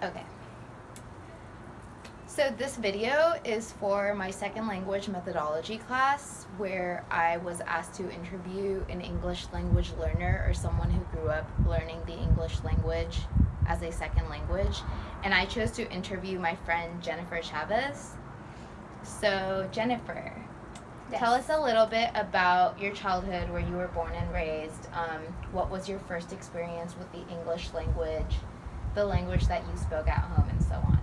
Okay. So this video is for my second language methodology class where I was asked to interview an English language learner or someone who grew up learning the English language as a second language. And I chose to interview my friend Jennifer Chavez. So Jennifer, Yes. tell us a little bit about your childhood, where you were born and raised. What was your first experience with the English language, the language that you spoke at home, and so on?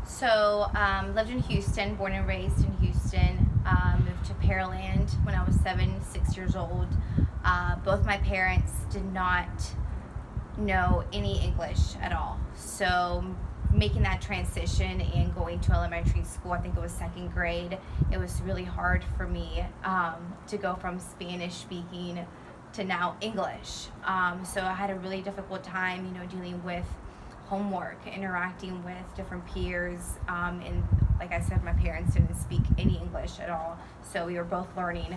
So, lived in Houston, born and raised in Houston. Moved to Pearland when I was 6 years old. Both my parents did not know any English at all. So, making that transition and going to elementary school, I think it was second grade, it was really hard for me to go from Spanish speaking to now English. So, I had a really difficult time, dealing with homework, interacting with different peers, and like I said, my parents didn't speak any English at all, so we were both learning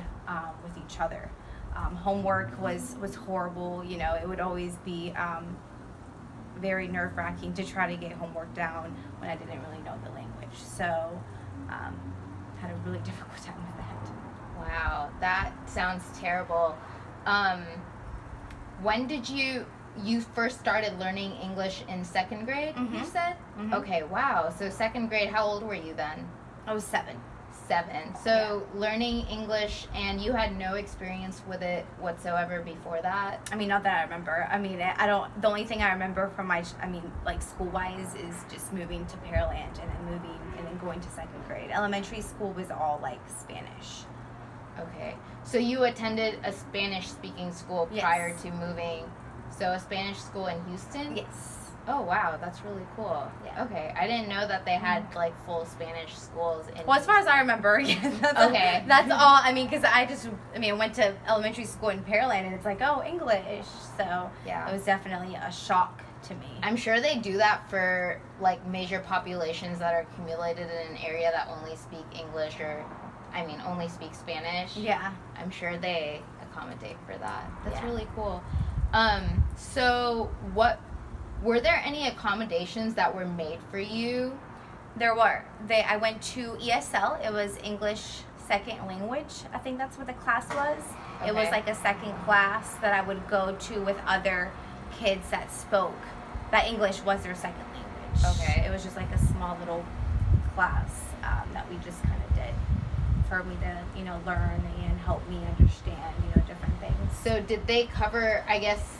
with each other. Homework was horrible. It would always be very nerve-wracking to try to get homework down when I didn't really know the language. So had a really difficult time with that. Wow, that sounds terrible. When did you first started learning English in second grade, you said? Mhm. Okay, wow. So second grade, how old were you then? I was 7. 7. So learning English, and you had no experience with it whatsoever before that? I mean, not that I remember. I mean, I don't. The only thing I remember from like school-wise, is just moving to Pearland and then moving and then going to second grade. Elementary school was all like Spanish. Okay. So you attended a Spanish-speaking school Yes. prior to moving. So a Spanish school in Houston? Yes. Oh, wow. That's really cool. Yeah. Okay. I didn't know that they had, like, full Spanish schools in Well, as far as I remember, Okay. That's all. I mean, because I went to elementary school in Pearland, and it's like, oh, English. So Yeah. it was definitely a shock to me. I'm sure they do that for, like, major populations that are accumulated in an area that only speak English only speak Spanish. Yeah. I'm sure they accommodate for that. That's Yeah. really cool. So were there any accommodations that were made for you? There were. I went to ESL. It was English Second Language. I think that's what the class was. It was Okay. like a second class that I would go to with other kids that English was their second language. Okay. It was just like a small little class that we just kind of did for me to, learn and help me understand, different things. So did they cover, I guess,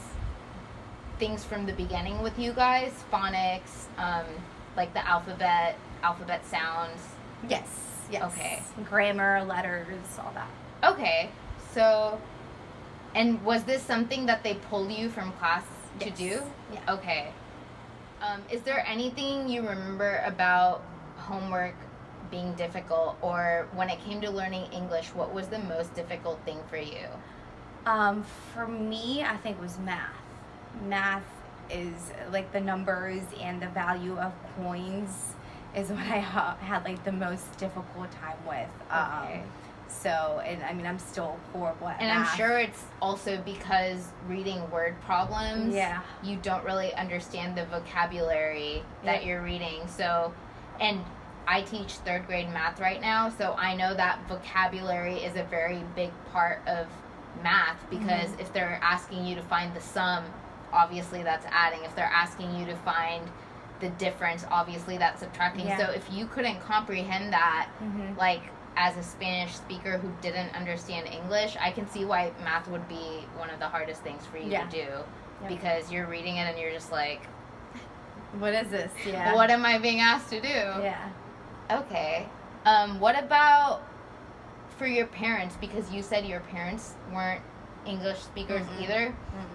things from the beginning with you guys? Phonics, like the alphabet sounds? Yes. Okay. Grammar, letters, all that. Okay. So, and was this something that they pulled you from class to Yes. do? Yeah. Okay. Is there anything you remember about homework being difficult, or when it came to learning English, what was the most difficult thing for you? For me, I think it was math. Math is like the numbers and the value of coins is what I had like the most difficult time with. Okay. So, and I mean, I'm still horrible at And math. I'm sure it's also because reading word problems, Yeah. you don't really understand the vocabulary that Yeah. you're reading. So, and I teach third grade math right now, so I know that vocabulary is a very big part of math, because if they're asking you to find the sum, obviously that's adding. If they're asking you to find the difference, obviously that's subtracting. Yeah. So if you couldn't comprehend that, Mhm. like, as a Spanish speaker who didn't understand English, I can see why math would be one of the hardest things for you Yeah. to do, Yeah. because you're reading it and you're just like, What is this? Yeah. what am I being asked to do? Yeah. Okay. What about for your parents? Because you said your parents weren't English speakers either.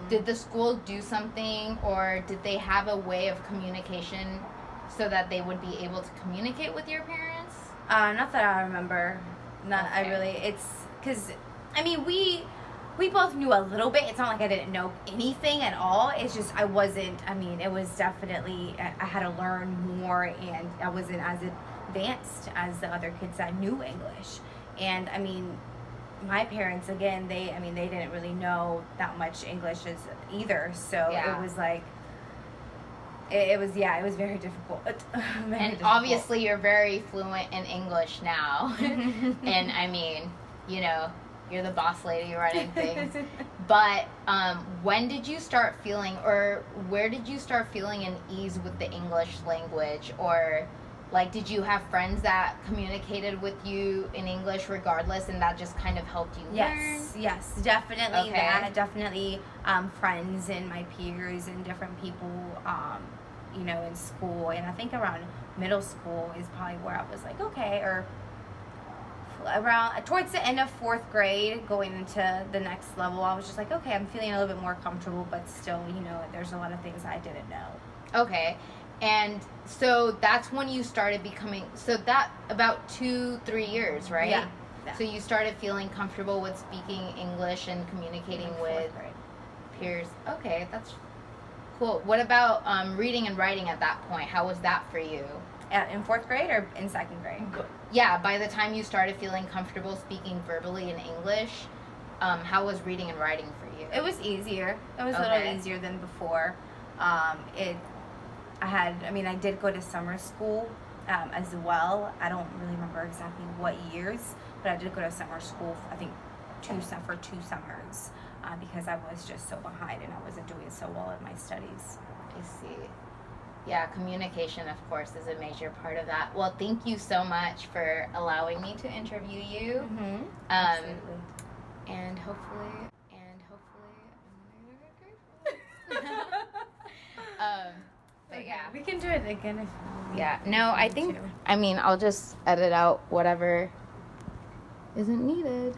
Did the school do something, or did they have a way of communication so that they would be able to communicate with your parents? Not that I remember. I Okay. really. It's because we both knew a little bit. It's not like I didn't know anything at all. It's just I wasn't. I mean, it was definitely I had to learn more, and I wasn't as advanced as the other kids that knew English. And I mean, my parents again, they didn't really know that much English as either. So Yeah. it was like it was very difficult. Very And difficult. obviously you're very fluent in English now. And I mean, you know, you're the boss lady running things. But when did you start feeling, or where did you start feeling an ease with the English language? Or like, did you have friends that communicated with you in English regardless, and that just kind of helped you learn? Yes, definitely Okay. that. Definitely friends and my peers and different people, you know, in school. And I think around middle school is probably where I was like, okay, or around towards the end of 4th grade, going into the next level, I was just like, okay, I'm feeling a little bit more comfortable, but still, you know, there's a lot of things I didn't know. Okay. And so that's when you started becoming, so that about 2-3 years, right? Yeah. So you started feeling comfortable with speaking English and communicating In with 4th grade. peers. Okay, that's cool. What about reading and writing at that point? How was that for you? In 4th grade or in 2nd grade? Yeah, by the time you started feeling comfortable speaking verbally in English, how was reading and writing for you? It was easier. It was a Okay. little easier than before. I did go to summer school as well. I don't really remember exactly what years, but I did go to summer school, I think, for 2 summers because I was just so behind and I wasn't doing so well in my studies. I see. Yeah, communication, of course, is a major part of that. Well, thank you so much for allowing me to interview you. Mm-hmm. And hopefully, but yeah. We can do it again if Yeah, no, I think, too. I mean, I'll just edit out whatever isn't needed.